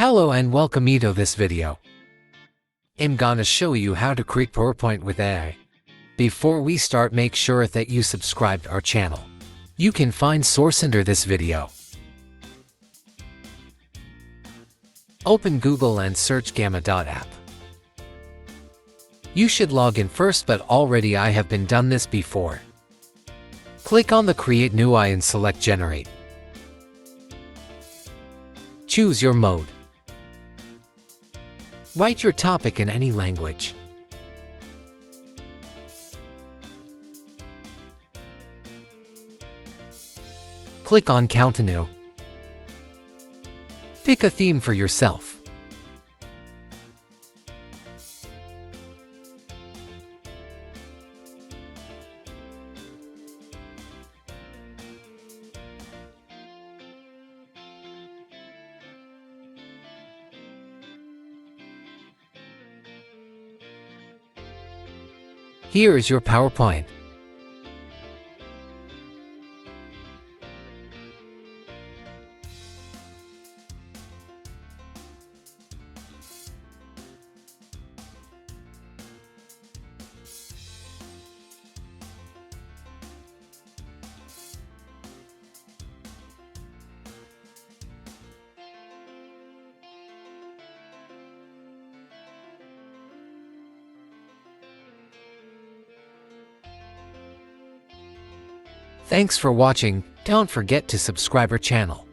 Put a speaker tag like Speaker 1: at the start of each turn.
Speaker 1: Hello and welcome to this video. I'm gonna show you how to create PowerPoint with AI. Before we start, make sure that you subscribe to our channel. You can find source under this video. Open Google and search gamma.app. You should log in first, but already I have been done this before. Click on the Create New and select Generate. Choose your mode. Write your topic in any language. Click on Continue. Pick a theme for yourself. Here is your PowerPoint. Thanks for watching. Don't forget to subscribe our channel.